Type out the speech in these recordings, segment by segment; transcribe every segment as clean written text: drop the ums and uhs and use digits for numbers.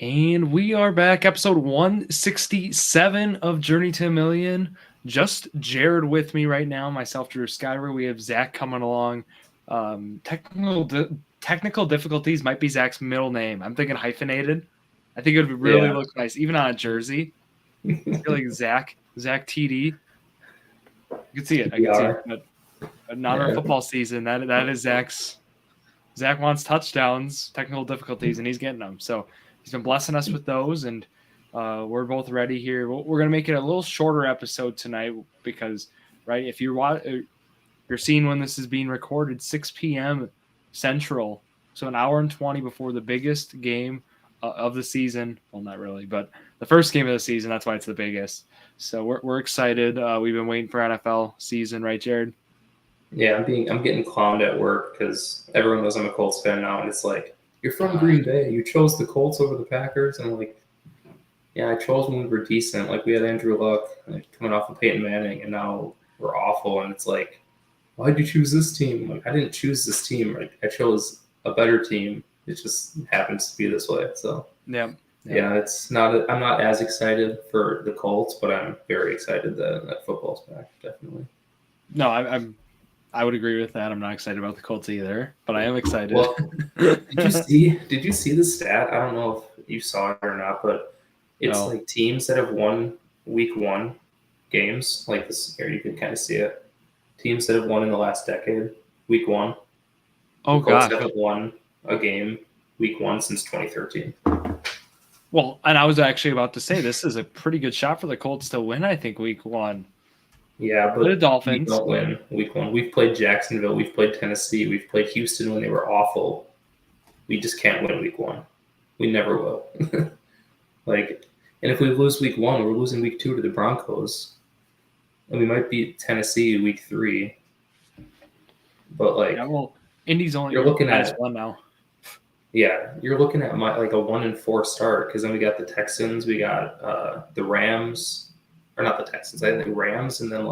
And we are back, episode 167 of Journey to a Million. Just Jared with me right now, myself, Drew Skyberg. We have Zach coming along. Technical difficulties might be Zach's middle name. I'm thinking hyphenated. I think it would really look nice, even on a jersey. I feel like Zach TD. You can see it. I can see it. But not our football season. That is Zach's. Zach wants touchdowns, technical difficulties, and he's getting them. So he's been blessing us with those, and we're both ready here. We're going to make it a little shorter episode tonight because, right, if you're seeing when this is being recorded, 6 p.m. Central, so an hour and 20 before the biggest game of the season. Well, not really, but the first game of the season. That's why it's the biggest. So we're excited. We've been waiting for NFL season, right, Jared? Yeah, I'm getting clowned at work because everyone knows I'm a Colts fan now, and it's like, you're from Green Bay. You chose the Colts over the Packers, and I'm like, yeah, I chose when we were decent. Like we had Andrew Luck coming off of Peyton Manning, and now we're awful. And it's like, why'd you choose this team? Like I didn't choose this team. Like I chose a better team. It just happens to be this way. So yeah, it's not. I'm not as excited for the Colts, but I'm very excited that football's back. Definitely. No, I would agree with that. I'm not excited about the Colts either, but I am excited. Well, did you see the stat? I don't know if you saw it or not, but it's like teams that have won week 1 games, like this here, you can kind of see it. Teams that have won in the last decade, week 1. Oh, the Colts haven't won a game week 1 since 2013. Well, and I was actually about to say this is a pretty good shot for the Colts to win, I think, week 1. Yeah, but the Dolphins we don't win week 1. We've played Jacksonville, we've played Tennessee, we've played Houston when they were awful. We just can't win week 1. We never will. And if we lose week 1, we're losing week 2 to the Broncos, and we might beat Tennessee week 3. But Indy's only you're looking at one now. Yeah, you're looking at a 1-4 start because then we got the Texans, we got the Rams. Or not the Texans, I think Rams, and then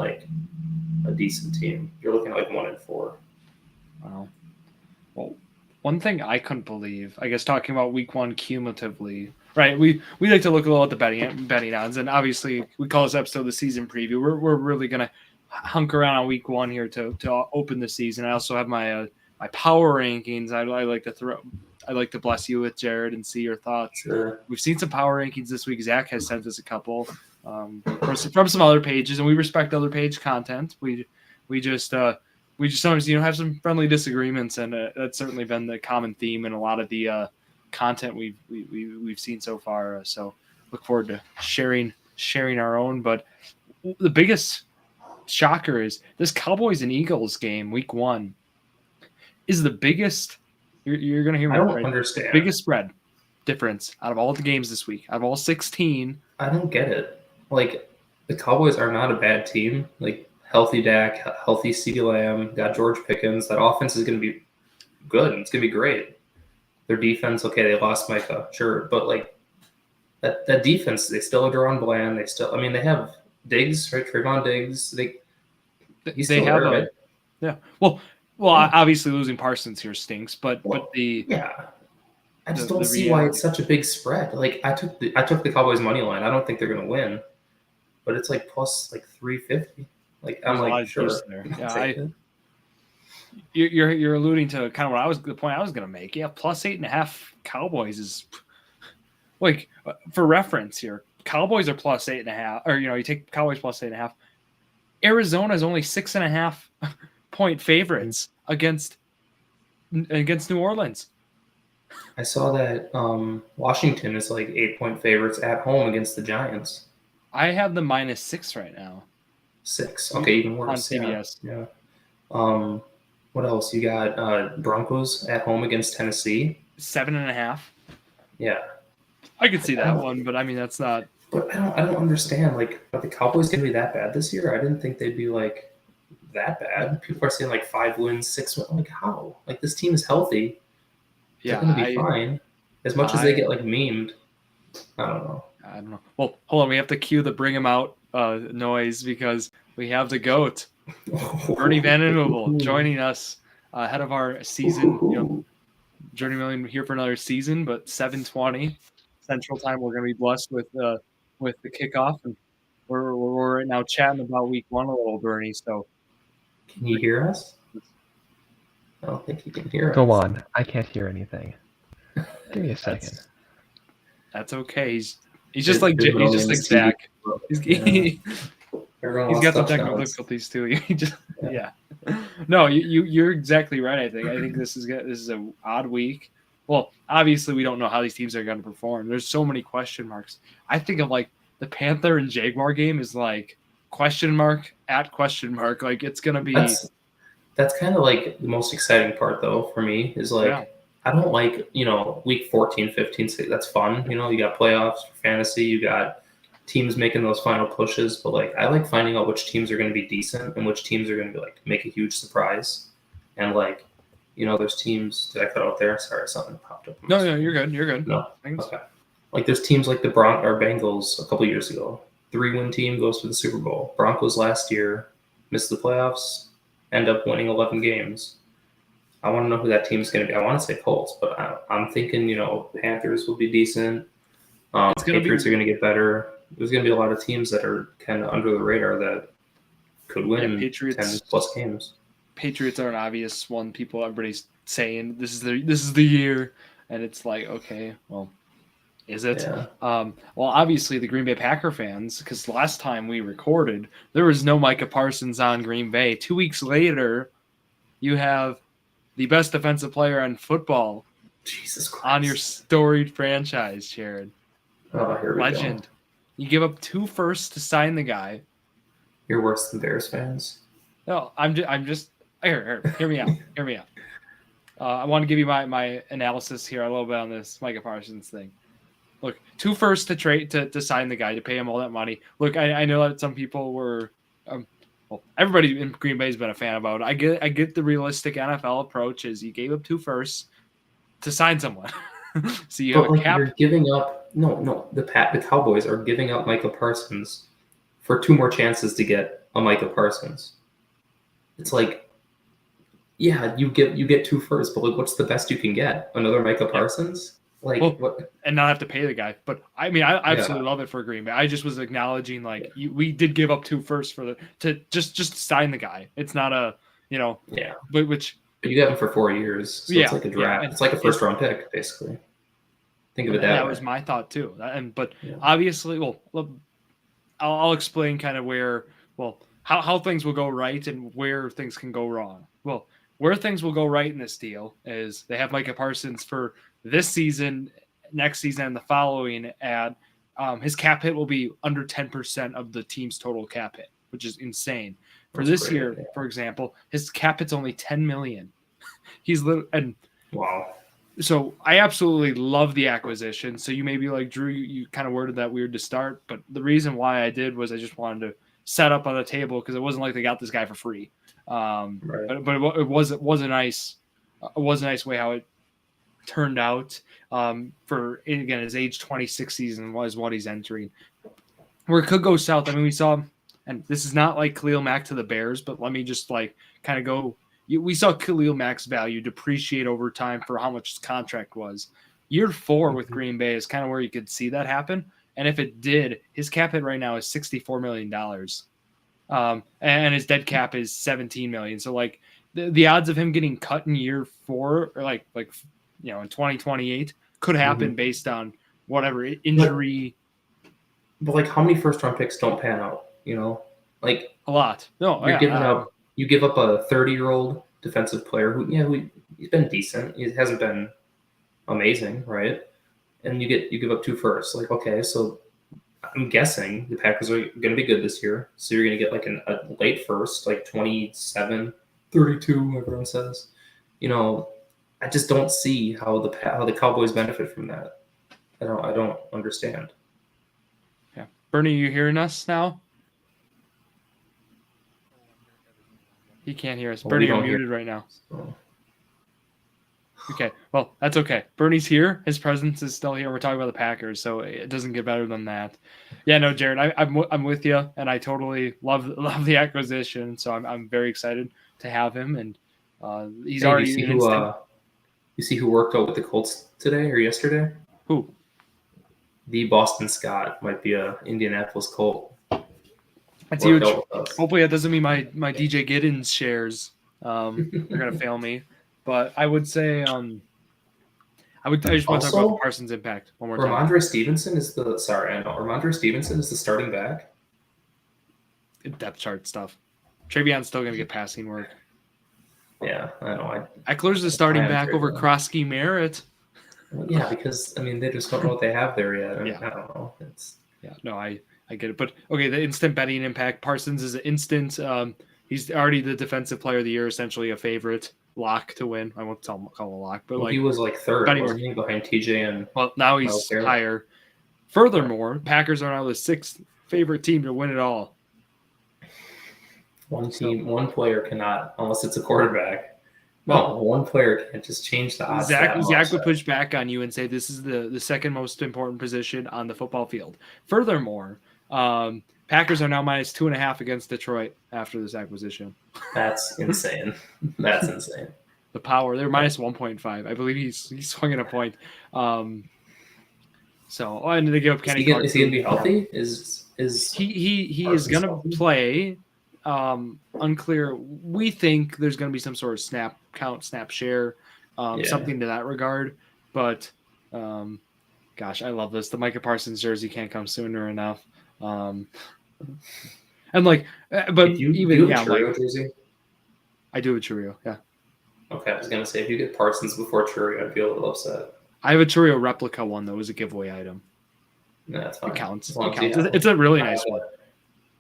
a decent team. You're looking at 1-4. Wow. Well, one thing I couldn't believe, I guess talking about week 1 cumulatively, right? We like to look a little at the betting odds, and obviously we call this episode the season preview. We're really gonna hunker around on week 1 here to open the season. I also have my my power rankings. I'd like to bless you with, Jared, and see your thoughts. Sure. We've seen some power rankings this week. Zach has sent us a couple. From some other pages, and we respect other page content. We just sometimes have some friendly disagreements, and that's certainly been the common theme in a lot of the content we've seen so far. So look forward to sharing our own. But the biggest shocker is this Cowboys and Eagles game, week 1, is the biggest. You're going to hear me. I don't understand. Biggest spread difference out of all the games this week, out of all 16. I don't get it. The Cowboys are not a bad team. Healthy Dak, healthy CeeDee Lamb, got George Pickens. That offense is going to be good. It's going to be great. Their defense, okay, they lost Micah, sure. But, that defense, they still have Deron Bland. They have Diggs, right? Trayvon Diggs. They have right? Yeah. Well, obviously losing Parsons here stinks, but I just don't see why it's such a big spread. I took the Cowboys money line. I don't think they're going to win, but it's plus 350. I'm sure. There. Yeah, you're alluding to kind of the point I was going to make. Yeah, plus 8.5 Cowboys is for reference here. Cowboys are plus 8.5, or you take Cowboys plus 8.5. Arizona is only 6.5 point favorites against New Orleans. I saw that Washington is 8-point favorites at home against the Giants. I have the -6 right now. 6. Okay, even worse. On CBS. Yeah. What else? You got Broncos at home against Tennessee. 7.5. Yeah. I could see that one, but that's not. But I don't understand. Are the Cowboys going to be that bad this year? I didn't think they'd be that bad. People are saying 5 wins, 6 wins. How? This team is healthy. Yeah, they're going to be fine. As much as they get memed, I don't know. Well, hold on. We have to cue the bring him out noise because we have the GOAT, Bernie Van Innovel, joining us ahead of our season. Journey Million here for another season, but 7:20. Central Time. We're going to be blessed with the kickoff, and we're right now chatting about week 1 a little, Bernie. So, can you hear us? I don't think you can hear us. Go on. I can't hear anything. Give me a second. That's okay. He's just like Zach. He's got some technical difficulties too. Yeah. No, you're exactly right. I think this is an odd week. Well, obviously we don't know how these teams are going to perform. There's so many question marks. I think of like the Panther and Jaguar game is like question mark at question mark. Like it's going to be. That's kind of like the most exciting part though for me is like. Yeah. I don't like, week 14, 15, that's fun. You got playoffs for fantasy, you got teams making those final pushes, but like I like finding out which teams are going to be decent and which teams are going to be like make a huge surprise. And like, there's teams. Did I cut out there? Sorry, something popped up. No, you're good. You're good. No, okay. Like there's teams like the Bengals a couple years ago. 3-win team goes to the Super Bowl. Broncos last year missed the playoffs, end up winning 11 games. I want to know who that team's going to be. I want to say Colts, but I'm thinking, Panthers will be decent. Patriots are going to get better. There's going to be a lot of teams that are kind of under the radar that could win 10-plus games. Patriots are an obvious one. Everybody's saying this is the year, and it's like, okay, well, is it? Yeah. Well, obviously the Green Bay Packer fans, because last time we recorded, there was no Micah Parsons on Green Bay. 2 weeks later, you have the best defensive player in football, Jesus Christ, on your storied franchise, Jared. Oh, here we Legend. Go. You give up 2 firsts to sign the guy. You're worse than Bears fans. No, I'm just hear me out. Hear me out. I want to give you my analysis here a little bit on this Micah Parsons thing. Look, 2 firsts to trade to sign the guy, to pay him all that money. Look, I know that some people were. Well, everybody in Green Bay has been a fan about it. I get the realistic NFL approach is you gave up 2 firsts to sign someone. So you have a cap. You're giving up. No. The Cowboys are giving up Micah Parsons for 2 more chances to get a Micah Parsons. It's like, yeah, you get 2 firsts, but like, what's the best you can get? Another Micah Parsons? Like, what? And not have to pay the guy. But I mean, I absolutely love it for Green Bay. I just was acknowledging we did give up 2 firsts to just sign the guy. It's not a But you got him for 4 years, so it's like a draft. It's like a first round pick, basically. Think of it that way. That was my thought too. Obviously, I'll explain kind of how things will go right and where things can go wrong. Well, where things will go right in this deal is they have Micah Parsons for this season, next season, and the following. His cap hit will be under 10% of the team's total cap hit, which is insane. For this year, for example, his cap hit's only $10 million. Wow. So I absolutely love the acquisition. So you may be like, Drew, you kind of worded that weird to start, but the reason why I did was I just wanted to set up on the table because it wasn't like they got this guy for free. But it was a nice way how it turned out. For again, his age 26 season was what he's entering. Where it could go south. I mean, we saw, and this is not like Khalil Mack to the Bears, but let me just kind of go. We saw Khalil Mack's value depreciate over time for how much his contract was. Year 4 with Green Bay is kind of where you could see that happen. And if it did, his cap hit right now is $64 million. And his dead cap is $17 million. So like the odds of him getting cut in year 4 or in 2028 could happen based on whatever injury. But like how many first round picks don't pan out, Like a lot. No, you're giving up. You give up a 30-year-old defensive player who he's been decent. He hasn't been amazing, right? And you give up 2 firsts. Like, okay, so I'm guessing the Packers are going to be good this year. So you're going to get like a late first, like 27, 32, everyone says. I just don't see how the Cowboys benefit from that. I don't understand. Yeah, Bernie, you hearing us now? He can't hear us. Bernie, you're muted right now. So. Okay, well, that's okay. Bernie's here. His presence is still here. We're talking about the Packers, so it doesn't get better than that. Yeah, no, Jared, I'm with you, and I totally love the acquisition. So I'm very excited to have him, and he's already. You see who worked out with the Colts today or yesterday? Who? the Boston Scott might be a Indianapolis Colt. That's huge. Hopefully that doesn't mean my DJ Giddens shares are gonna fail me. But I would say I just want to talk about Parsons' impact one more time. Ramondre Stevenson is the starting back. Depth chart stuff. Trayvon's still gonna get passing work. Yeah, I know. Eckler's the starting back over Krosky Merritt. Yeah, because they just don't know what they have there yet. Yeah. I don't know. I get it. But okay, the instant betting impact. Parsons is an instant. He's already the defensive player of the year, essentially a favorite lock to win. I won't call it a lock, but he was like third, wasn't he, behind TJ and. Well, now he's higher. Furthermore, Packers are now the 6th favorite team to win it all. One player cannot, unless it's a quarterback. Well, one player can't just change the odds. Zach would push back on you and say this is the second most important position on the football field. Furthermore, Packers are now minus 2.5 against Detroit after this acquisition. That's insane. That's insane. The power. They're minus 1.5. I believe he's swung in a point. And they give up Kenny Clark. Is he going to be healthy? He is going to play. Unclear. We think there's going to be some sort of snap count, snap share, something to that regard. But, gosh, I love this. The Micah Parsons jersey can't come sooner enough. Jersey? I do a Churio, yeah. Okay, I was going to say, if you get Parsons before Churio, I'd be a little upset. I have a Churio replica one, though, as a giveaway item. No, that's fine. It counts. It's a really nice one.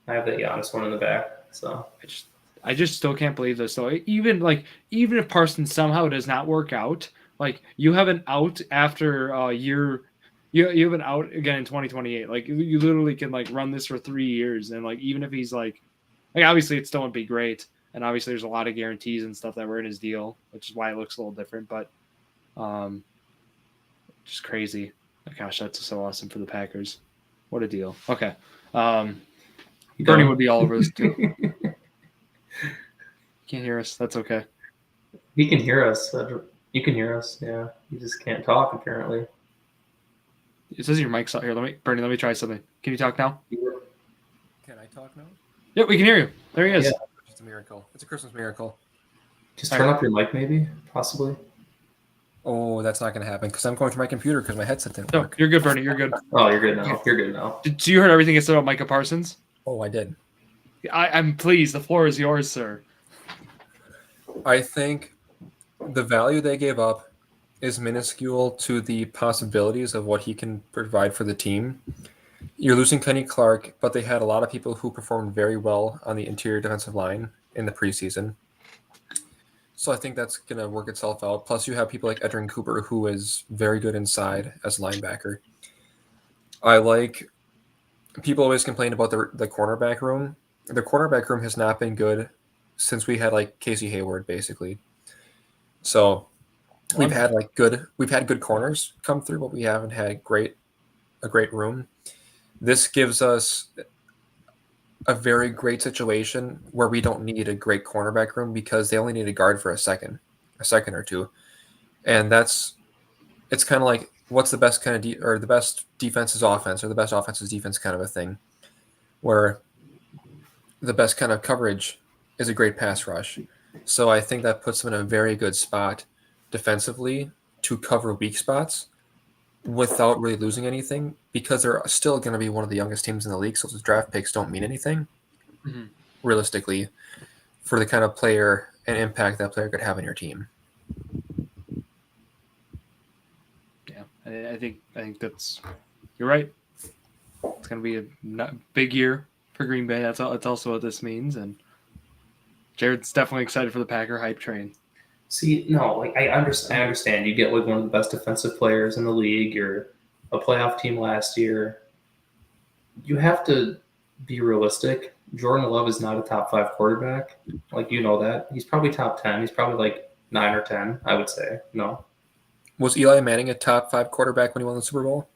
I have the Giannis one in the back, so I just still can't believe this. So even if Parsons somehow does not work out, like you have an out after a year, you have an out again in 2028. Like you literally can like run this for 3 years, and like even if he's like obviously it still wouldn't be great, and obviously there's a lot of guarantees and stuff that were in his deal, which is why it looks a little different. But just crazy. Oh, gosh, that's so awesome for the Packers. What a deal. Okay. Bernie would be all over this too. Can't hear us. That's okay. He can hear us. You can hear us. Yeah. You just can't talk apparently. It says your mic's out here. Bernie, let me try something. Can you talk now? Can I talk now? Yep, we can hear you. There he is. Yeah. It's a miracle. It's a Christmas miracle. Just turn up your mic, maybe, possibly. Oh, that's not going to happen because I'm going to my computer because my headset didn't work. No, you're good, Bernie. You're good. Oh, you're good now. You're good now. Did you heard everything I said about Micah Parsons? Oh, I did. I'm pleased. The floor is yours, sir. I think the value they gave up is minuscule to the possibilities of what he can provide for the team. You're losing Kenny Clark, but they had a lot of people who performed very well on the interior defensive line in the preseason. So I think that's going to work itself out. Plus, you have people like Edrin Cooper, who is very good inside as a linebacker. People always complain about the cornerback room. The cornerback room has not been good since we had like Casey Hayward, basically. So we've had good corners come through, but we haven't had a great room. This gives us a very great situation where we don't need a great cornerback room because they only need a guard for a second or two. And it's kind of like what's the best kind of or the best defense is offense or the best offense is defense kind of a thing, where the best kind of coverage is a great pass rush. So I think that puts them in a very good spot defensively to cover weak spots without really losing anything, because they're still going to be one of the youngest teams in the league. So those draft picks don't mean anything realistically for the kind of player and impact that player could have on your team. Yeah, I think that's, you're right. It's going to be a big year for Green Bay. That's also what this means. And Jared's definitely excited for the Packer hype train. See, no, like I understand. You get like one of the best defensive players in the league. You're a playoff team last year. You have to be realistic. Jordan Love is not a top 5 quarterback. Like, you know that. He's probably top 10. He's probably like 9 or 10, I would say. No. Was Eli Manning a top 5 quarterback when he won the Super Bowl?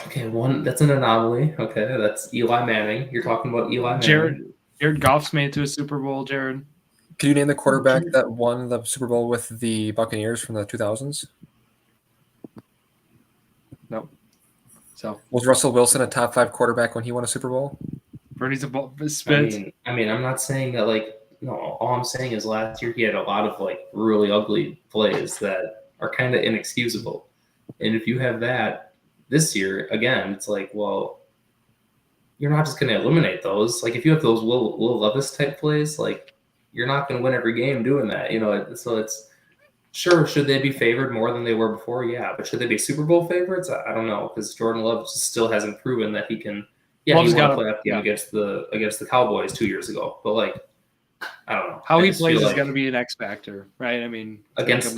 Okay, that's an anomaly. Okay, that's Eli Manning. You're talking about Eli Manning. Jared Goff's made it to a Super Bowl, Jared. Can you name the quarterback that won the Super Bowl with the Buccaneers from the 2000s? No. So was Russell Wilson a top 5 quarterback when he won a Super Bowl? Bernie's a spit. I mean, I'm not saying that like no. All I'm saying is last year he had a lot of like really ugly plays that are kind of inexcusable. And if you have that this year again, it's like, well, you're not just going to eliminate those. Like if you have those Will Levis type plays, like you're not going to win every game doing that. You know, so it's sure, should they be favored more than they were before? Yeah, but should they be Super Bowl favorites? I don't know, because Jordan Love still hasn't proven that he can. Yeah, he won a playoff game against the Cowboys 2 years ago, but like I don't know how he plays is going to be an X factor, right? I mean, against in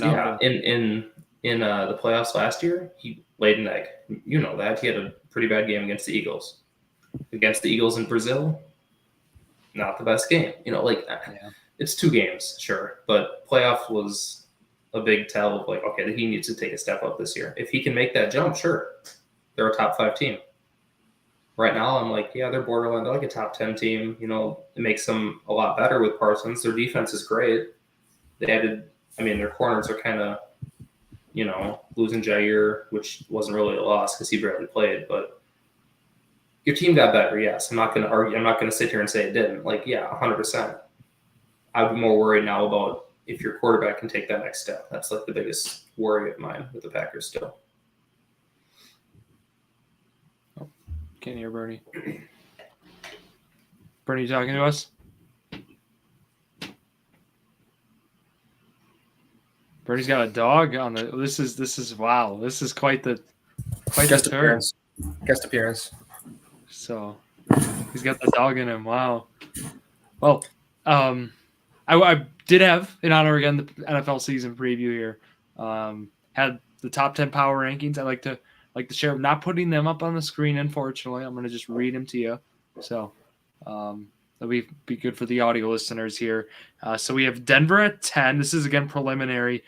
the playoffs last year, he laid an egg. You know that he had a pretty bad game against the Eagles. Against the Eagles in Brazil, not the best game. You know, like it's 2 games, sure, but playoff was a big tell of like, okay, he needs to take a step up this year. If he can make that jump, sure, they're a top 5 team. Right now, I'm like, yeah, they're borderline. They're like a top 10 team. You know, it makes them a lot better with Parsons. Their defense is great. They added, I mean, their corners are kind of, you know, losing Jair, which wasn't really a loss because he barely played, but your team got better, yes. I'm not going to argue. I'm not going to sit here and say it didn't. Like, yeah, 100%. I'd be more worried now about if your quarterback can take that next step. That's like the biggest worry of mine with the Packers still. Oh, can't hear Bernie. Bernie, you talking to us? Bernie's got a dog on the. This is wow. This is quite the guest appearance. Guest appearance. So he's got the dog in him. Wow. Well, I did have in honor again the NFL season preview here. Had the top 10 power rankings. I like to share. I'm not putting them up on the screen, unfortunately. I'm going to just read them to you. So that'll be good for the audio listeners here. So we have Denver at 10. This is again preliminary.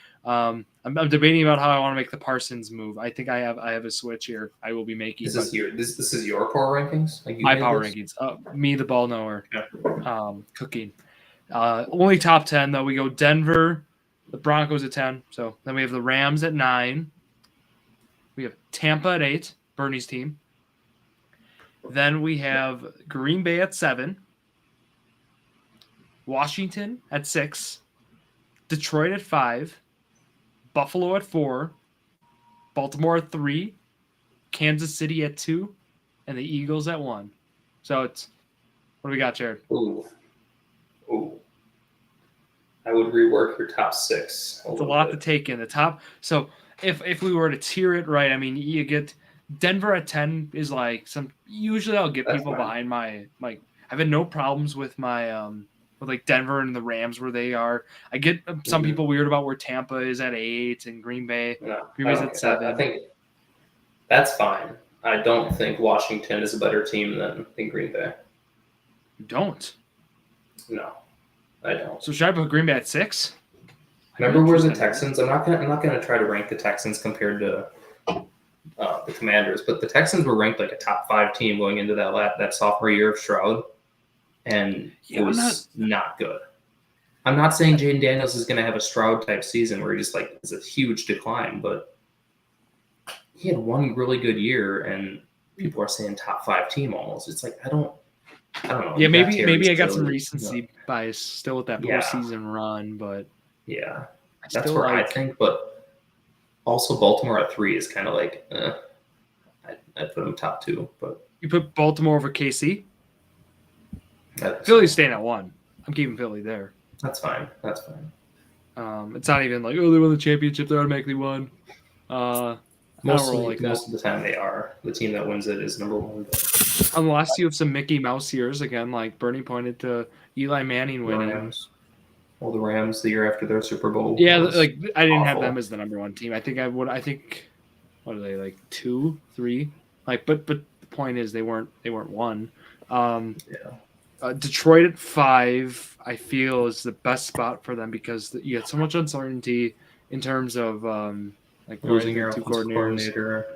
I'm debating about how I want to make the Parsons move. I think I have a switch here. I will be making. This is your power rankings. Like my power rankings. Me, the ball knower. Yeah. Cooking. Only top 10 though. We go Denver, the Broncos at 10. So then we have the Rams at 9. We have Tampa at 8. Bernie's team. Then we have Green Bay at 7. Washington at 6. Detroit at 5. Buffalo at 4. Baltimore at 3. Kansas City at 2. And the Eagles at 1. So it's what do we got, Jared? Ooh. I would rework your top 6. It's a lot to take in the top. So if we were to tier it right, I mean, you get Denver at 10 is like some. Usually, I'll get people behind my like. I've had no problems with my with like Denver and the Rams where they are. I get some people weird about where Tampa is at 8 and Green Bay's at 7. I think that's fine. I don't think Washington is a better team than Green Bay. You don't? No, I don't. So should I put Green Bay at 6? Remember where the Texans? I'm not gonna try to rank the Texans compared to the Commanders, but the Texans were ranked like a top 5 team going into that sophomore year of Stroud, and it was not good. I'm not saying Jaden Daniels is going to have a Stroud type season where he just like is a huge decline, but he had one really good year, and people are saying top 5 team almost. It's like I don't know. Yeah, maybe I got some recency bias still with that postseason run, but yeah, that's where I think. But also Baltimore at 3 is kind of like I'd put them top 2. But you put Baltimore over KC. Philly's staying at 1. I'm keeping Philly there. That's fine. It's not even like, oh, they won the championship, they automatically won. Most of the time they are. The team that wins it is number 1. But unless you have some Mickey Mouse years again, like Bernie pointed to Eli Manning winning. The Rams the year after their Super Bowl. Yeah, like I didn't have them as the number 1 team. I think what are they, like 2, 3? Like, but the point is they weren't 1. Detroit at 5, I feel, is the best spot for them because you get so much uncertainty in terms of like losing your 2 coordinator,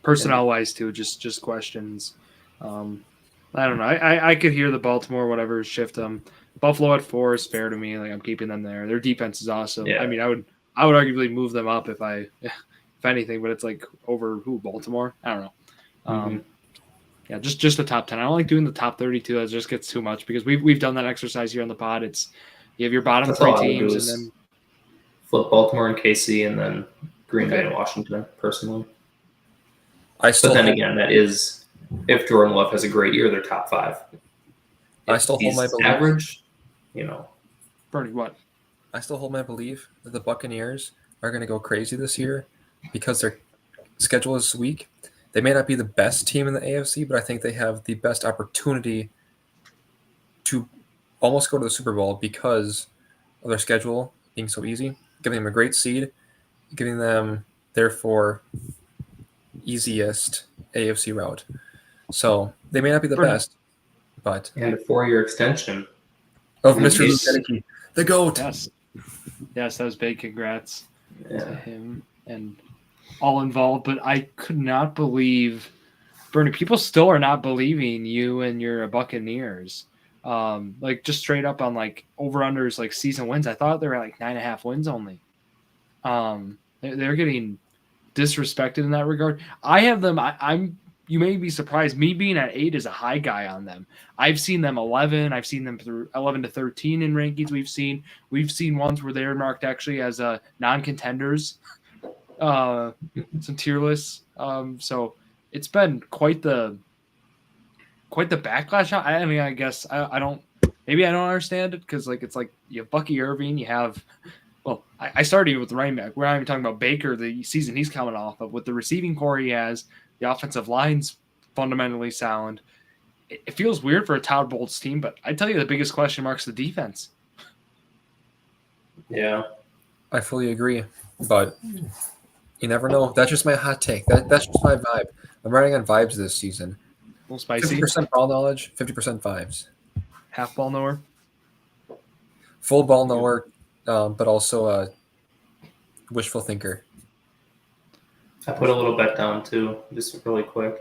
personnel wise too. Just questions. I don't know. I could hear the Baltimore whatever shift them. Buffalo at 4 is fair to me. Like I'm keeping them there. Their defense is awesome. Yeah. I mean, I would arguably move them up if I anything, but it's like over Baltimore. I don't know. Mm-hmm. Yeah, just the top 10. I don't like doing the top 32. That just gets too much because we've done that exercise here on the pod. It's you have your bottom That's three all I would do teams and is then flip Baltimore and KC and then Green Bay and Washington, personally. But then again, that is if Jordan Love has a great year, they're top 5. I still hold my belief. Average, Bernie, what? I still hold my belief that the Buccaneers are going to go crazy this year because their schedule is weak. They may not be the best team in the AFC, but I think they have the best opportunity to almost go to the Super Bowl because of their schedule being so easy, giving them a great seed, giving them, therefore, easiest AFC route. So they may not be the best, but... And a 4-year extension. Of Mr. Valleskey, the GOAT. Yes, that was big. Congrats to him and all involved. But I could not believe, Bernie, people still are not believing you and your Buccaneers. Like just straight up on like over-unders, like season wins. I thought they were like 9.5 wins only. They're getting disrespected in that regard. I have them. I'm. You may be surprised. Me being at 8 is a high guy on them. I've seen them 11. I've seen them through 11 to 13 in rankings. We've seen ones where they're marked actually as non-contenders, some tier lists. So it's been quite the backlash. I mean, I guess I don't. Maybe I don't understand it because like it's like you have Bucky Irving. You have. Well, I started with the running back. We're not even talking about Baker, the season he's coming off of. With the receiving core he has, the offensive line's fundamentally sound. It feels weird for a Todd Bowles team, but I tell you the biggest question mark's the defense. Yeah. I fully agree, but you never know. That's just my hot take. That's just my vibe. I'm running on vibes this season. A little spicy. 50% ball knowledge, 50% vibes. Half ball knower. Full ball knower. But also a wishful thinker. I put a little bet down too, just really quick.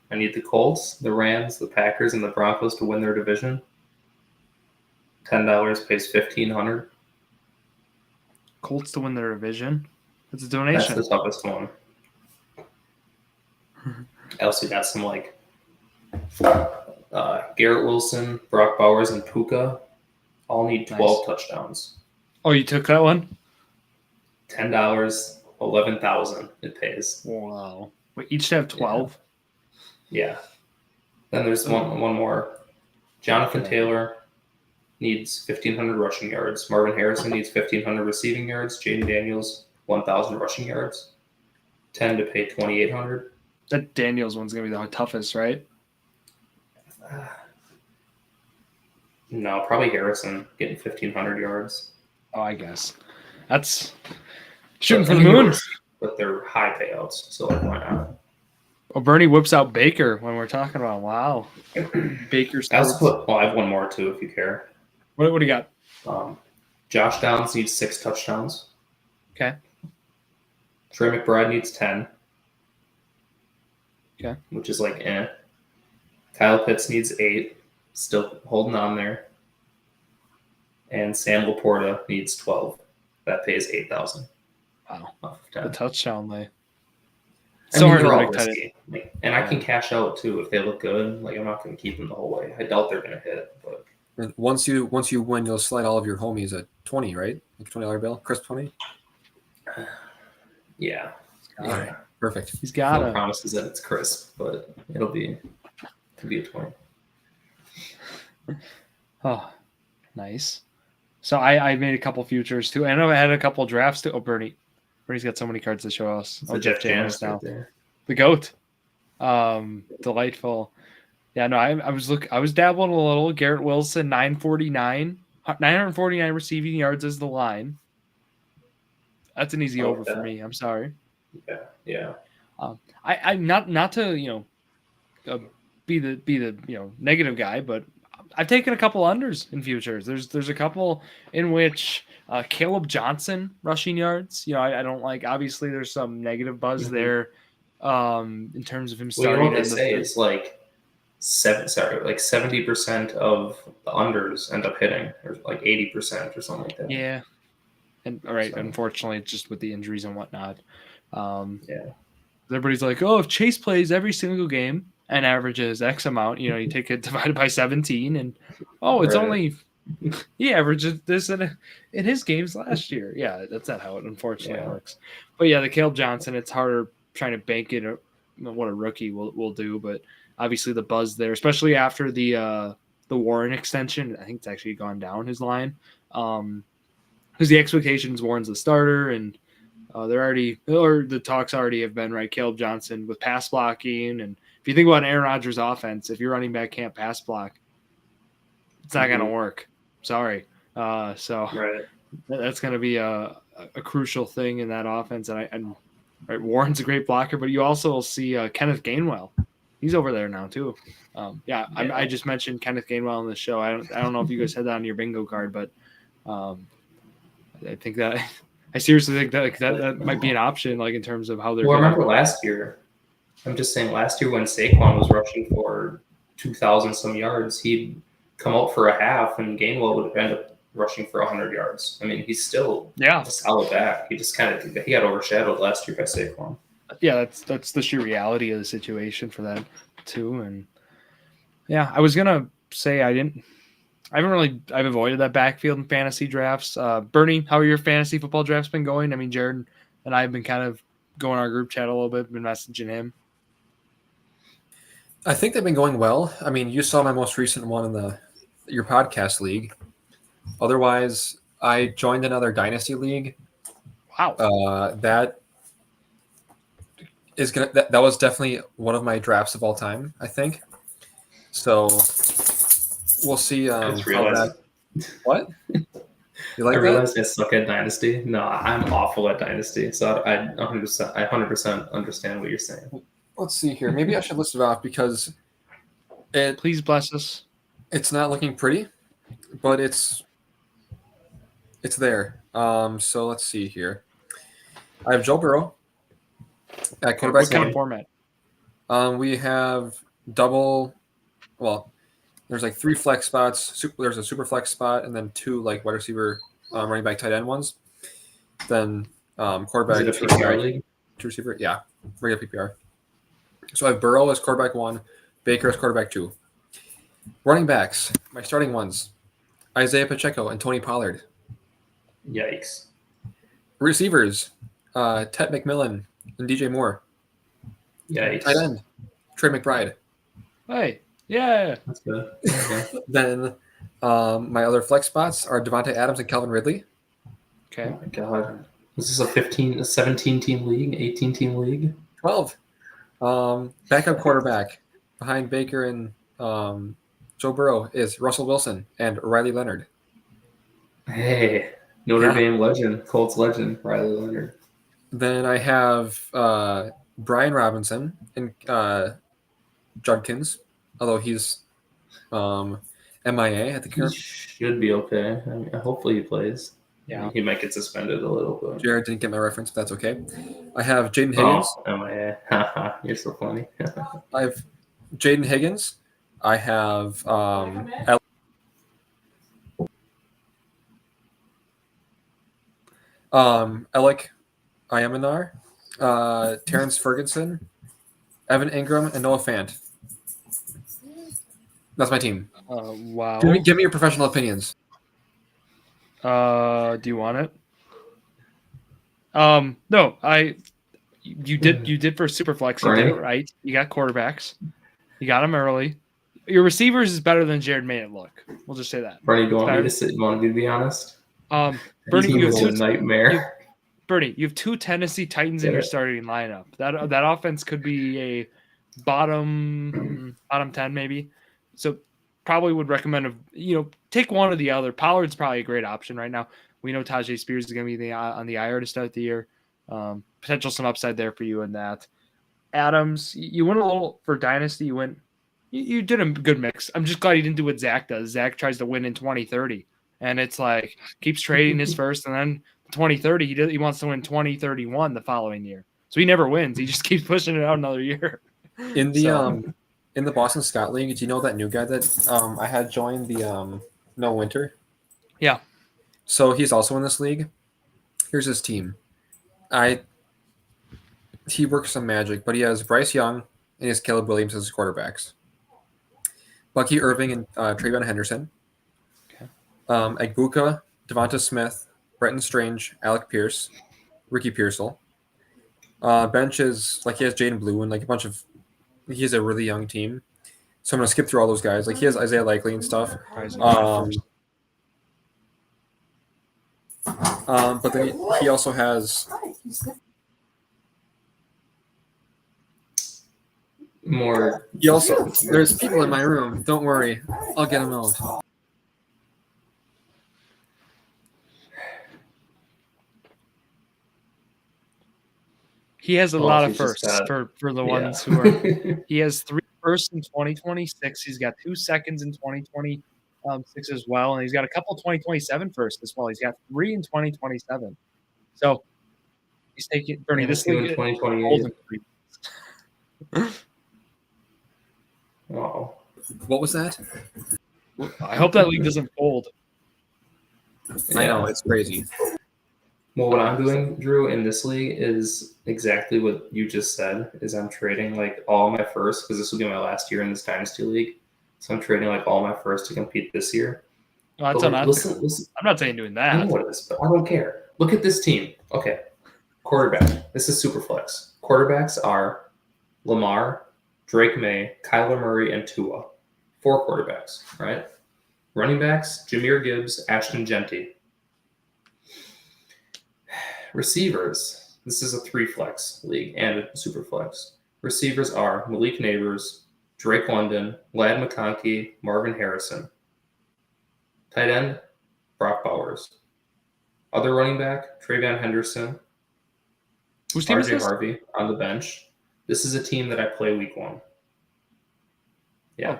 I need the Colts, the Rams, the Packers, and the Broncos to win their division. $10 pays $1,500. Colts to win their division. It's a donation. That's the toughest one. I also got some like Garrett Wilson, Brock Bowers, and Puka. All need 12 touchdowns. Oh, you took that one? $10, $11,000 it pays. Wow. Wait, each to have 12? Yeah. Then there's one more. Jonathan Taylor needs 1,500 rushing yards. Marvin Harrison needs 1,500 receiving yards. Jaden Daniels, 1,000 rushing yards. 10 to pay 2,800. That Daniels one's going to be the toughest, right? No, probably Harrison getting 1,500 yards. Oh, I guess. That's shooting for the moon. But they're high payouts, so like, why not? Well, Bernie whips out Baker when we're talking about wow. Baker starts. I have one more too, if you care. What do you got? Josh Downs needs 6 touchdowns. Okay. Trey McBride needs 10. Okay. Which is like Kyle Pitts needs 8. Still holding on there. And Sam Laporta needs 12. That pays $8,000. Wow. The touchdown lay. So hard to predict. And I can cash out too if they look good. Like I'm not going to keep them the whole way. I doubt they're going to hit. But once you win, you'll slide all of your homies at 20, right? Like $20 bill, crisp 20. Yeah. All right. Perfect. He's got no promises that it's crisp, but it'll be a 20. Oh, nice. So I made a couple futures too. I know I had a couple drafts too. Oh, Bernie's got so many cards to show us. Oh, Jeff Janis now. Right, the GOAT. Delightful. Yeah, no, I was dabbling a little. Garrett Wilson, 949 receiving yards is the line. That's an easy over for me. I'm sorry. Yeah. I not to be the negative guy, but I've taken a couple unders in futures. There's a couple in which Caleb Johnson rushing yards. I don't like. Obviously, there's some negative buzz there in terms of him starting. Well, what they say is like 70% of the unders end up hitting, or like 80% or something like that. Yeah, and all right. So. Unfortunately, just with the injuries and whatnot. Yeah. Everybody's like, oh, if Chase plays every single game and averages X amount, you take it divided by 17, and it's Right. only he averaged this in his games last year. Yeah, that's not how it unfortunately works. But yeah, the Caleb Johnson, it's harder trying to bank it what a rookie will do, but obviously the buzz there, especially after the Warren extension, I think it's actually gone down his line. Because the expectations Warren's the starter, and the talks already have been right. Caleb Johnson with pass blocking, and if you think about Aaron Rodgers' offense, if your running back can't pass block, it's not going to work. Sorry. So that's going to be a crucial thing in that offense. And Warren's a great blocker, but you also will see Kenneth Gainwell. He's over there now too. I just mentioned Kenneth Gainwell on the show. I don't know if you guys had that on your bingo card, but I think that I seriously think that might be an option, like in terms of how they're. Well, remember last year? I'm just saying, last year when Saquon was rushing for 2,000 some yards, he'd come out for a half, and Gainwell would end up rushing for 100 yards. I mean, he's still a solid back. He just got overshadowed last year by Saquon. Yeah, that's the sheer reality of the situation for that too. And yeah, I was gonna say I've avoided that backfield in fantasy drafts. Bernie, how are your fantasy football drafts been going? I mean, Jared and I have been kind of going our group chat a little bit, been messaging him. I think they've been going well. I mean, you saw my most recent one in your podcast league. Otherwise, I joined another dynasty league. Wow. That was definitely one of my drafts of all time, I think. So we'll see. What? You like I realized I suck at Dynasty. No, I'm awful at Dynasty. So I 100% understand what you're saying. Let's see here. Maybe I should list it off because please bless us. It's not looking pretty, but it's there. So let's see here. I have Joe Burrow at quarterback. What kind of format? We have double. Well, there's like 3 flex spots. There's a super flex spot, and then 2 like wide receiver, running back, tight end ones. Then quarterback. Is it a PPR league? 2 receiver, yeah, regular PPR. So I have Burrow as quarterback 1, Baker as quarterback 2. Running backs, my starting ones: Isaiah Pacheco and Tony Pollard. Yikes. Receivers, Ted McMillan and DJ Moore. Yikes. Tight end, Trey McBride. Hey. Yeah, that's good. Okay. Then my other flex spots are Devontae Adams and Calvin Ridley. Okay. Oh my God, is this a 17-team league, 18-team league? 12. Backup quarterback behind Baker and Joe Burrow is Russell Wilson and Riley Leonard. Hey, Notre Dame legend, Colts legend, Riley Leonard. Then I have Brian Robinson and Judkins. Although he's MIA at the current. He should be okay. I mean, hopefully he plays. Yeah. He might get suspended a little bit. Jared didn't get my reference, but that's okay. I have Jaden Higgins. Oh, MIA. You're so funny. I have Jaden Higgins. I have Alec Ayamanar, Terrence Ferguson, Evan Ingram, and Noah Fant. That's my team. Wow. Give me your professional opinions. Do you want it? No, you did for Superflex. You did it right. You got quarterbacks. You got them early. Your receivers is better than Jared made it look. We'll just say that. Bernie, do you want me to sit? You want me to be honest? Bernie, you have nightmare. Bernie, you have 2 Tennessee Titans in your starting lineup. That offense could be a bottom 10 maybe. So probably would recommend take one or the other. Pollard's probably a great option right now. We know Tajay Spears is going to be on the IR to start the year. Potential some upside there for you in that. Adams, you went a little for Dynasty. You did a good mix. I'm just glad you didn't do what Zach does. Zach tries to win in 2030, and it's like keeps trading his first, and then 2030 he wants to win 2031 the following year. So he never wins. He just keeps pushing it out another year. In the Boston Scott League, do you know that new guy that I had joined the No Winter? Yeah. So he's also in this league. Here's his team. he works some magic, but he has Bryce Young and he has Caleb Williams as his quarterbacks. Bucky Irving and Trayvon Henderson. Okay. Egbuka, Devonta Smith, Brenton Strange, Alec Pierce, Ricky Pearsall. Bench is like he has Jaden Blue and like a bunch of. He has a really young team, so I'm gonna skip through all those guys. Like he has Isaiah Likely and stuff. But then he also has more. He also there's people in my room. Don't worry, I'll get them out. He has a lot of firsts for the ones who are. He has 3 firsts in 2026. He's got 2 seconds in 2026 as well, and he's got a couple 2027 firsts as well. He's got 3 in 2027. So he's taking Bernie this league in 2028. Wow. What was that? I hope that league doesn't fold. I know, it's crazy. Well, what I'm doing, Drew, in this league is exactly what you just said. Is I'm trading like all my firsts because this will be my last year in this dynasty league. So I'm trading like all my firsts to compete this year. Well, that's like, listen, I'm not saying doing that. I know what it is, but I don't care. Look at this team. Okay, quarterback. This is super flex. Quarterbacks are Lamar, Drake May, Kyler Murray, and Tua. 4 quarterbacks, right? Running backs: Jahmyr Gibbs, Ashton Genty. Receivers. This is a 3-flex league and a super flex. Receivers are Malik Neighbors, Drake London, Lad McConkey, Marvin Harrison. Tight end, Brock Bowers. Other running back, Trayvon Henderson. Whose team is RJ this? Harvey on the bench. This is a team that I play week 1. Yeah. Oh,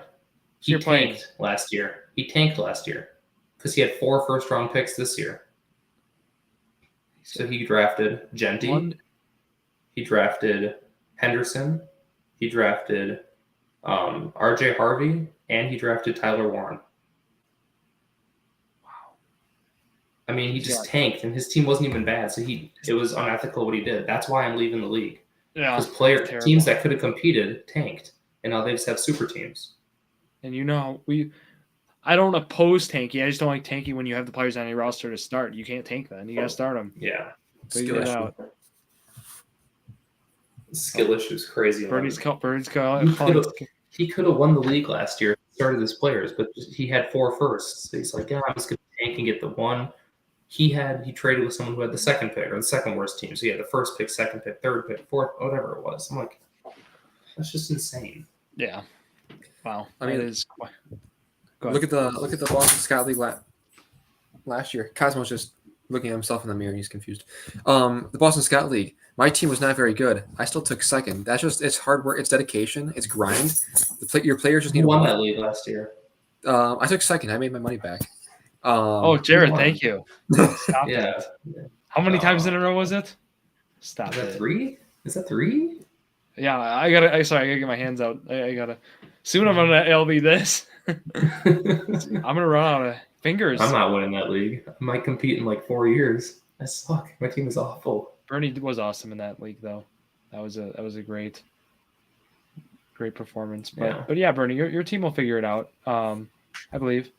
so you're playing last year. He tanked last year because he had 4 first-round picks this year. So he drafted Genty. He drafted Henderson. He drafted RJ Harvey, and he drafted Tyler Warren. Wow. I mean, he just tanked, and his team wasn't even bad. So it was unethical what he did. That's why I'm leaving the league. Yeah. Because teams that could have competed tanked, and now they just have super teams. And I don't oppose tanking. I just don't like tanking when you have the players on your roster to start. You can't tank then. You got to start them. Yeah. Figure it out. Skill issues crazy. Birdie's call. He could have won the league last year, started his players, but he had 4 firsts. So he's like, yeah, I'm just going to tank and get the 1. He traded with someone who had the second pick or the second worst team. So he had the first pick, second pick, third pick, fourth, whatever it was. I'm like, that's just insane. Yeah. Wow. I mean, that is. Look at the Boston Scott League last year. Cosmo's just looking at himself in the mirror. He's confused. The Boston Scott League. My team was not very good. I still took second. That's just it's hard work. It's dedication. It's grind. Your players just need to won that league last year. I took second. I made my money back. Jared, thank you. Stop yeah. it. How many times in a row was it? Stop it. Is that 3? Yeah, I gotta get my hands out. I gotta. Soon I'm gonna LB this. I'm gonna run out of fingers. I'm not winning that league. I might compete in like 4 years. I suck. My team is awful. Bernie was awesome in that league, though. That was a great performance. But yeah, Bernie, your team will figure it out. I believe.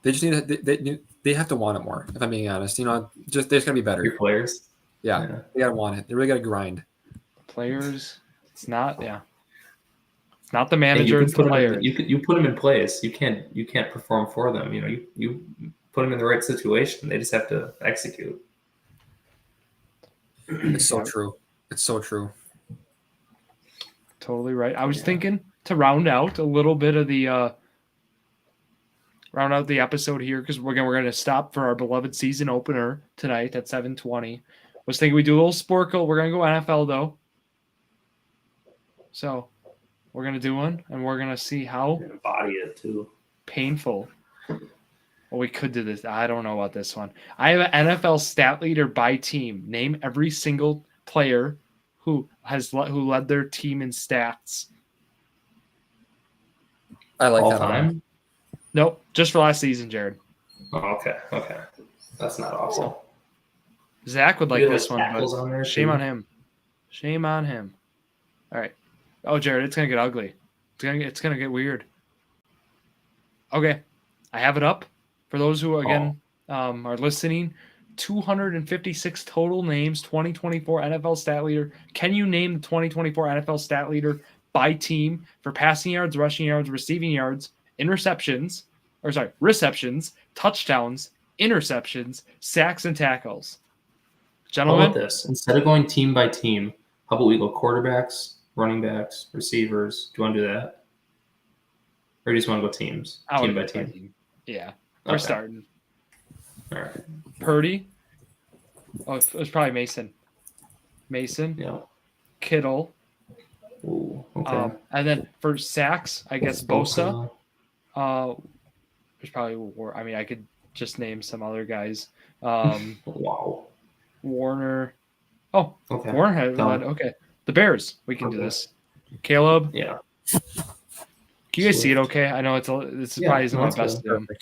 They just they have to want it more. If I'm being honest, they're just gonna be better. Your players. Yeah, they gotta want it. They really gotta grind. Players, it's not. Yeah. It's not the manager, it's the player. You put them in place. You can't perform for them. You put them in the right situation. They just have to execute. It's so true. It's so true. Totally right. I was thinking to round out a little bit of the episode here because we're gonna stop for our beloved season opener tonight at 7:20. Was thinking we do a little Sporkle. We're gonna go NFL though. So we're going to do one, and we're going to see how body it too. Painful. Well, we could do this. I don't know about this one. I have an NFL stat leader by team. Name every single player who led their team in stats. I like all that time. One. Nope, just for last season, Jared. Oh, okay. That's not awesome. Zach would like this one, but shame on him. Shame on him. All right. Oh, Jared, it's gonna get ugly. It's gonna get weird. Okay, I have it up for those who again are listening. 256 total names. 2024 NFL stat leader. Can you name the 2024 NFL stat leader by team for passing yards, rushing yards, receiving yards, receptions, touchdowns, interceptions, sacks, and tackles? How Gentlemen, about this? Instead of going team by team, how about we go quarterbacks, running backs, receivers? Do you want to do that? Or do you just want to go teams? I would Team by go team. Yeah, we're Okay. starting. All right. Purdy. Oh, it was probably Mason. Yeah. Kittle. Ooh, okay. And then for sacks, I guess Bosa. There's probably more. I mean, I could just name some other guys. Wow. Warner. Oh, Okay. Warner had led. Okay. The Bears. We can do this. Caleb. Yeah. Can you guys see it Swift. okay? I know this is probably isn't my that's best good. of them.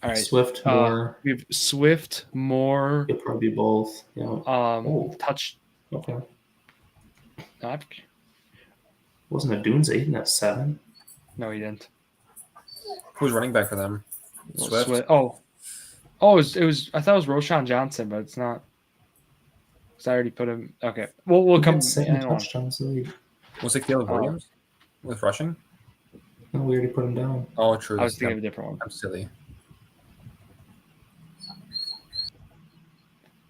All right. Swift, Moore. We have Swift, Moore. It'll probably be both. Yeah. Touch. Okay. Not. Wasn't a Dunes 8 and that's 7? No, he didn't. Who's running back for them? Swift. Oh, it was. I thought it was Roshan Johnson, but it's not. Because I already put him. Okay, we'll come. 7 touchdowns lead. Was it Caleb Williams with rushing? No, we already put him down. Oh, true. I was thinking of a different one. I'm silly.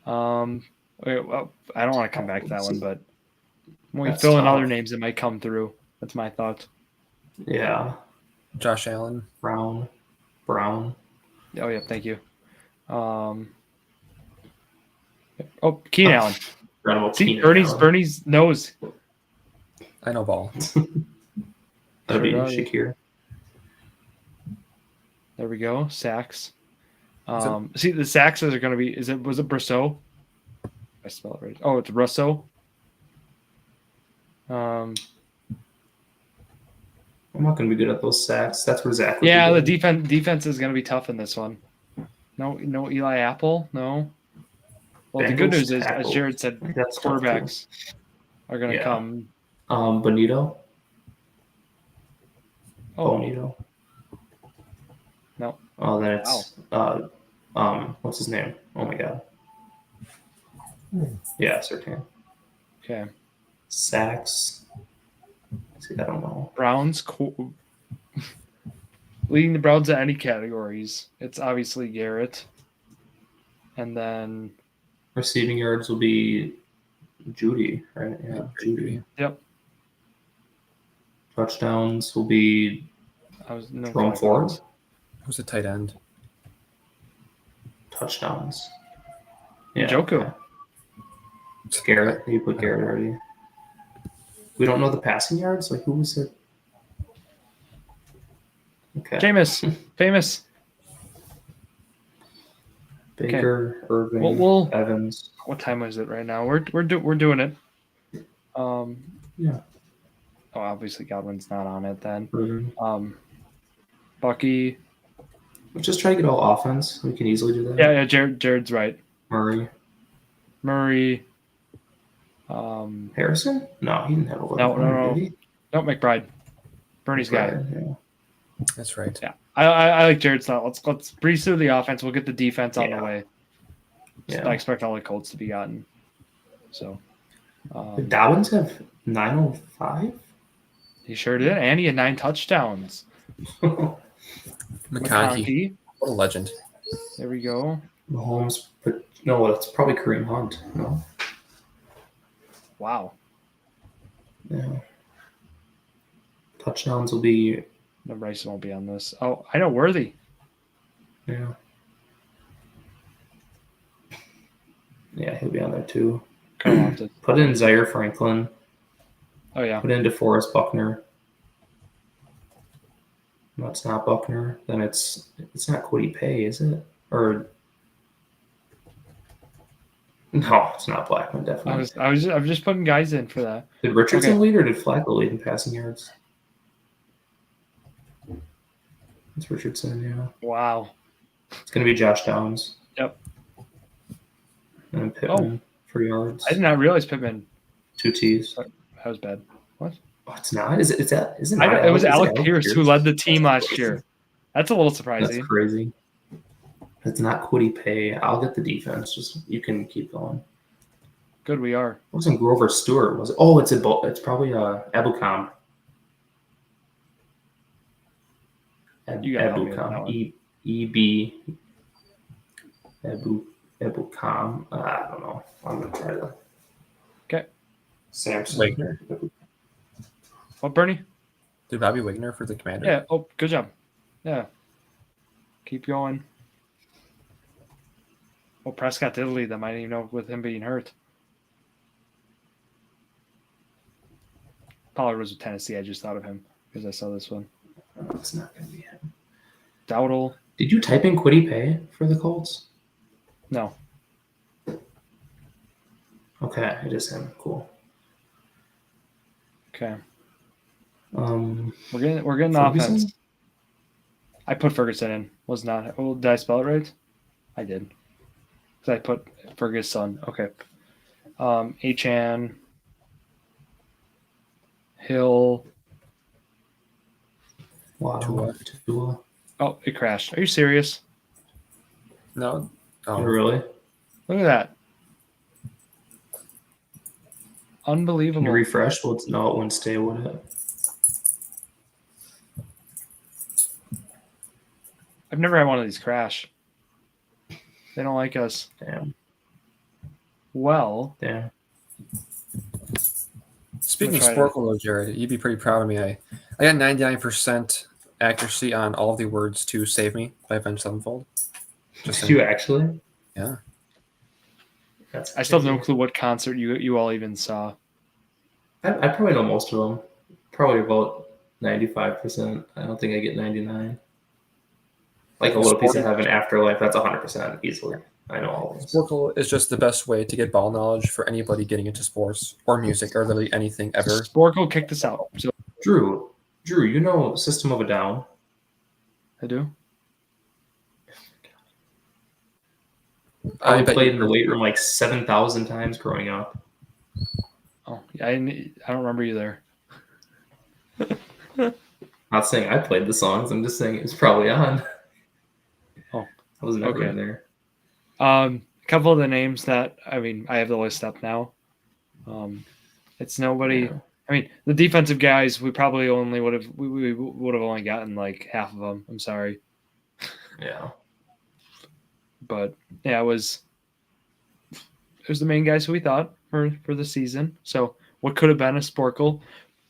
Wait, well, I don't want to come back to that one, but when we That's fill in tough. other names, it might come through. That's my thought. Yeah. Josh Allen. Brown. Oh yeah, thank you. Keenan Allen. See, Bernie's knows. I know ball. That'd be Sure, Shakir. There we go. Sacks. See, the sacks are going to be. Was it Brousseau? I spell it right. Oh, it's Russo. I'm not going to be good at those sacks. That's where Zach. Yeah, the defense is going to be tough in this one. No Eli Apple. No. Well, the good news is, as Jared said, quarterbacks are going to come. Bonito. Oh, Bonito. No. Oh, then it's what's his name? Oh my god. Yeah, Surtain. Okay. Sacks. See, I don't know. Browns leading the Browns in any categories. It's obviously Garrett, and then Receiving yards will be Judy, right? Yeah, Judy. Yep. Touchdowns will be Jerome Ford. Who's the tight end? Touchdowns. Njoku. Okay. Garrett. You put Garrett already. We don't know the passing yards? Like, who was it? Okay. Jameis. Famous. Baker, Irving, We'll Evans. What time is it right now? We're doing it. Yeah. Oh, obviously Godwin's not on it then. Irving. Bucky. Let's just try to get all offense. We can easily do that. Yeah. Jared's right. Murray. Harrison? No, he didn't have 11. No. Did he? No, McBride. Bernie's guy. Yeah. That's right. Yeah. I like Jared's thought. Let's breeze through the offense. We'll get the defense on the way. Yeah. I expect all the Colts to be gotten. So. Did Dobbins have 905? He sure did, and he had 9 touchdowns. McConkey. What a legend. There we go. Mahomes, but no, it's probably Kareem Hunt. No. Wow. Yeah. Touchdowns will be. No, Bryson won't be on this. Oh, I know Worthy. Yeah. Yeah, he'll be on there too. Put in Zaire Franklin. Oh yeah. Put in DeForest Buckner. No, it's not Buckner. Then it's not Kwity Paye, is it? Or no, it's not Blackman. Definitely. I was just putting guys in for that. Did Richardson lead or did Flacco lead in passing yards? It's Richardson. Yeah. Wow. It's gonna be Josh Downs. Yep. And Pittman for yards. I did not realize Pittman. 2 2 T's. That was bad. What? Oh, it's not. Is it? Is it I not? know, it was Is Alec Pierce who led the team last Crazy. year. That's a little That's surprising. crazy. It's not Quiddy Pay. I'll get the defense. Just you can keep going. Good, we are. It wasn't Grover Stewart, was it? Oh, it's probably Abukam. You gotta help me with that Abukam. one. E-B. Abukam. I don't know. I'm gonna try that. Okay. Samson. Wagner. What, Bernie? Did Bobby Wagner for the Commander? Yeah. Oh, good job. Yeah. Keep going. Well, Prescott did lead them. I didn't even know with him being hurt. Pollard was with Tennessee. I just thought of him because I saw this one. No, it's not gonna be him. Dowdle. Did you type in Quiddy Pay for the Colts? No. Okay, it is him. Cool. Okay. Um, We're getting the Ferguson? offense. I put Ferguson in. Was not. Oh, did I spell it right? I did. Because I put Ferguson. Okay. Achan. Hill. wow. Tua. Oh, it crashed. Are you serious? No. Oh, Oh, really? Look at that. Can Unbelievable. you refresh? Well, no, it wouldn't stay, would it? I've never had one of these crash. They don't like us. Damn. Well, Damn. Speaking of I'm gonna try Sporkle, though, Jared, you'd be pretty proud of me. I got 99% accuracy on all of the words to Save Me by Avenged Sevenfold. Just Did saying. you actually? Yeah. That's I still have no crazy. clue what concert you all even saw. I probably know most of them. Probably about 95%. I don't think I get 99. Like a little piece of heaven, Afterlife. That's 100% easily. I know all of them. Sporkle is just the best way to get ball knowledge for anybody getting into sports or music or literally anything ever. Sporkle kicked us out. So Drew, you know System of a Down? I do. I bet played you- in the weight room like 7,000 times growing up. Oh, yeah, I don't remember you there. Not saying I played the songs. I'm just saying it was probably on. Oh, I was never okay. in there. A couple of the names that I have the list up now. It's nobody. Yeah. I mean, the defensive guys, we probably only would have only gotten like half of them. I'm sorry, Yeah. but yeah, it was the main guys who we thought for the season. So what could have been a Sporkle?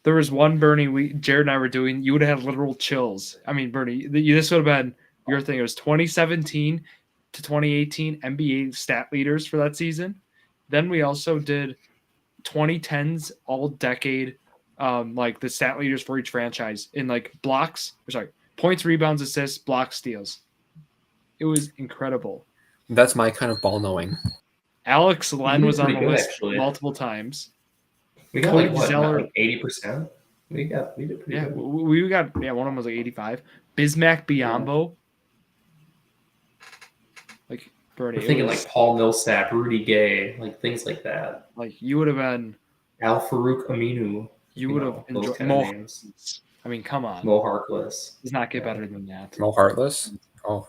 There was one Bernie. Jared and I were doing. You would have had literal chills. I mean, Bernie, this would have been your thing. It was 2017 to 2018 NBA stat leaders for that season. Then we also did 2010s all decade, like the stat leaders for each franchise in like points, rebounds, assists, blocks, steals. It was incredible. That's my kind of ball knowing. Alex Len did was on pretty the good, list actually. multiple times. We got Cody like what? Zeller- Like 80%? We did pretty Yeah, good. we got one of them was like 85. Bismack Biombo. Like Bernie, We're thinking it was, like Paul Millsap, Rudy Gay, like things like that. like you would have been. Al Farouk Aminu. You would have those enjoyed kind of Mo. names. I mean, come on. Mo Harkless. Does not get better than that. Mo Heartless. Oh,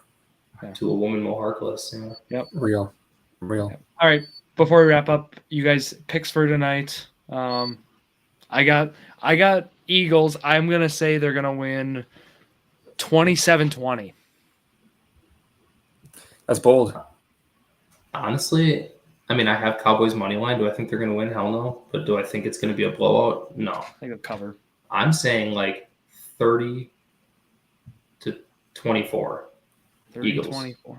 To a woman, Mo Harkless. Yeah. real. All right. Before we wrap up, you guys picks for tonight. I got Eagles. I'm gonna say they're gonna win 27-20. That's bold. Honestly, I mean, I have Cowboys money line. Do I think they're going to win? Hell no. But do I think it's going to be a blowout? No. I think they'll cover. I'm saying like 30 to 24. 30-24.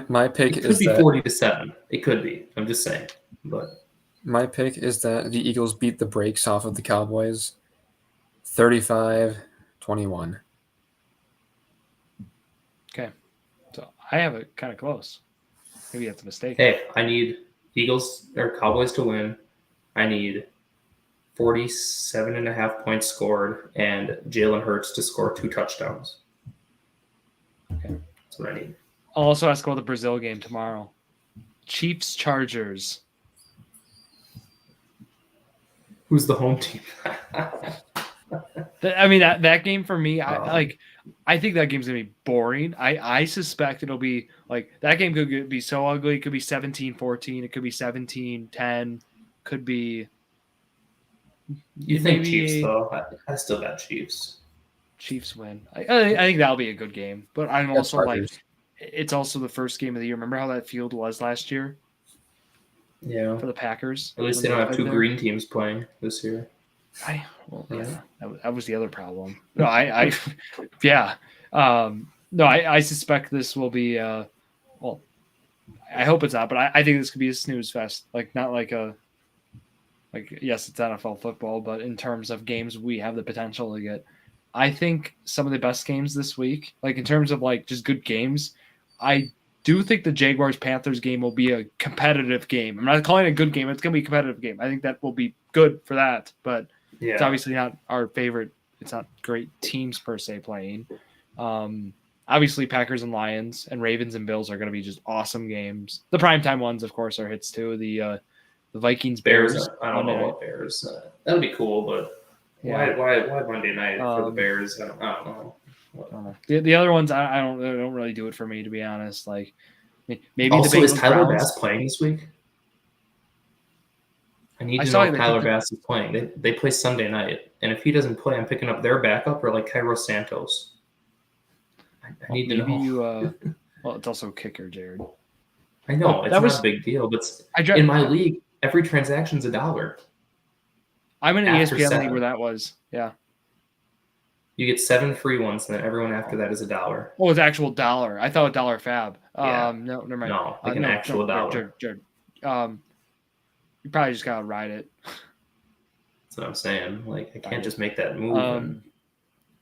My pick It could is be that 40-7. It could be. I'm just saying. But my pick is that the Eagles beat the brakes off of the Cowboys 35-21. Okay. So I have it kind of close. Maybe that's a mistake. hey, I need Eagles or Cowboys to win. I need 47.5 points scored and Jalen Hurts to score 2 touchdowns. Okay. That's what I need. I'll also ask about the Brazil game tomorrow. Chiefs Chargers. Who's the home team? I mean, that game for me, I think that game's gonna be boring. I suspect it'll be like that game could be so ugly. It could be 17-14. It could be 17-10. Could be. You think Chiefs though? I still got Chiefs. Chiefs win. I think that'll be a good game. But I'm That's also Chargers. like, it's also the first game of the year. Remember how that field was last year Yeah. for the Packers? At least they don't have two green teams playing this year. Yeah, that was the other problem. No, yeah. No, I suspect this will be. Well, I hope it's not, but I think this could be a snooze fest. Like not like a. Like yes, it's NFL football, but in terms of games we have the potential to get, I think some of the best games this week, like in terms of like just good games, I do think the Jaguars-Panthers game will be a competitive game. I'm not calling it a good game. It's going to be a competitive game. I think that will be good for that, but it's obviously not our favorite. It's not great teams per se playing. Obviously, Packers and Lions and Ravens and Bills are going to be just awesome games. The primetime ones, of course, are hits too. The Vikings, Bears. I don't know about Bears. That'll be cool, but why Monday night for the Bears? I don't know. The other ones, I don't really do it for me, to be honest. Like maybe also, the is Tyler Browns. Bass playing this week? I need to know if Tyler Bass is playing. They play Sunday night, and if he doesn't play, I'm picking up their backup or like Cairo Santos. I need to know. Well, it's also kicker, Jared. I know it's not a big deal, but in my league, every transaction's $1. I'm in an ESPN league where that was, yeah. You get 7 free ones, and then everyone after that is $1. Oh, it's actual dollar. I thought $1 fab. Yeah. No, never mind. No, like an actual dollar. Jared, you probably just gotta ride it. That's what I'm saying. Like I can't just make that move.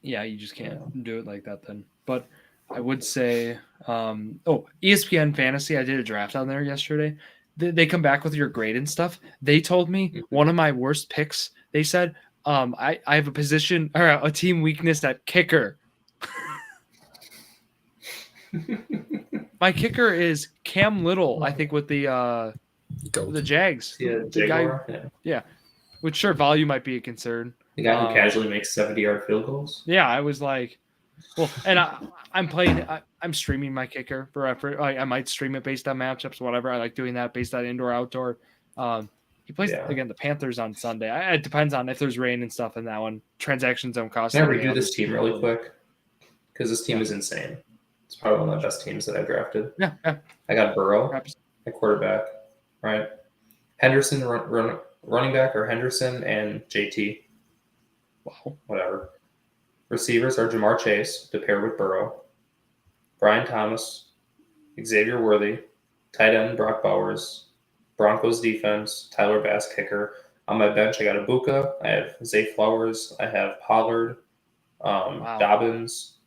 Yeah, you just can't do it like that then. But I would say, ESPN Fantasy. I did a draft on there yesterday. They come back with your grade and stuff. They told me one of my worst picks. They said, I have a position or a team weakness at kicker. My kicker is Cam Little, I think, with the Jags. Yeah, the guy. Yeah. Which sure volume might be a concern. The guy who casually makes 70-yard field goals. Yeah, I was like, well, and I'm streaming my kicker for effort. I might stream it based on matchups, whatever. I like doing that based on indoor, outdoor. He plays again the Panthers on Sunday. It depends on if there's rain and stuff in that one. Transaction zone costs. Can I redo this team really quick? Because this team is insane. It's probably one of the best teams that I drafted. Yeah. I got Burrow at quarterback, right? Henderson running back, or Henderson and JT. Wow. Whatever. Receivers are Jamar Chase to pair with Burrow, Brian Thomas, Xavier Worthy, tight end Brock Bowers, Broncos defense, Tyler Bass kicker. On my bench, I got Ibuka, I have Zay Flowers, I have Pollard, Dobbins,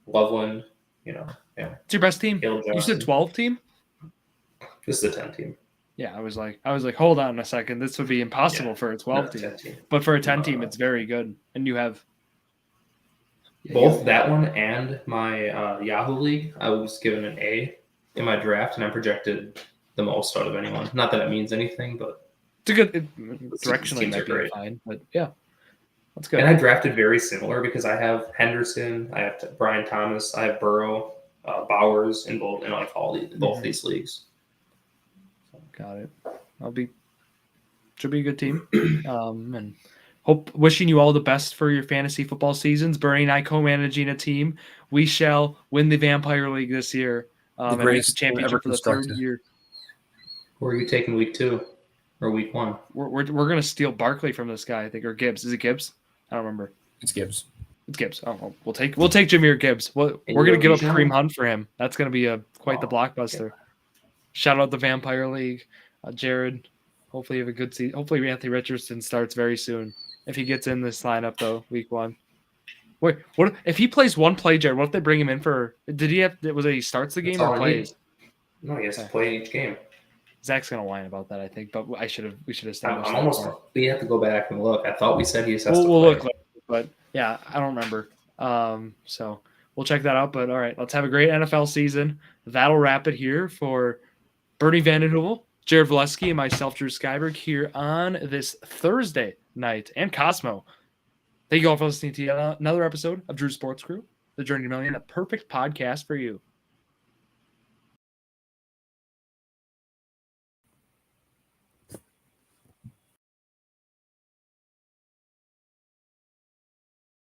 Loveland. It's your best team. You said 12 team. This is a 10 team. Yeah, I was like, hold on a second. This would be impossible for a 12 team. But for a 10 team, it's very good. And you have both that one and my Yahoo League. I was given an A in my draft, and I projected the most out of anyone. Not that it means anything, but it's a good directionally might be fine. But yeah, that's good. And I drafted very similar because I have Henderson, I have Brian Thomas, I have Burrow, Bowers in both these leagues. Got it. Should be a good team. And wishing you all the best for your fantasy football seasons. Bernie and I co-managing a team. We shall win the Vampire League this year. The greatest championship for the third year. Who are you taking week 2 or week 1? We're gonna steal Barkley from this guy, I think, or Gibbs. Is it Gibbs? I don't remember. It's Gibbs. It's Gibbs. Oh, we'll take Jameer Gibbs. We're gonna give up Kareem Hunt for him. That's gonna be quite the blockbuster. Yeah. Shout out the Vampire League, Jared. Hopefully you have a good season. Hopefully Anthony Richardson starts very soon. If he gets in this lineup though, week 1. Wait, what if he plays one play, Jared? What if they bring him in for? He starts the game or plays? No, he has to play each game. Zach's gonna whine about that, I think, but we should have established. We have to go back and look. I thought we said he has to play. We'll look later, but yeah, I don't remember. So we'll check that out. But all right, let's have a great NFL season. That'll wrap it here for Bernie Vandenhoevel Jared Valleskey and myself, Drew Skyberg, here on this Thursday night, and Cosmo. Thank you all for listening to another episode of Drew Sports Crew, The Journey to Million, a perfect podcast for you.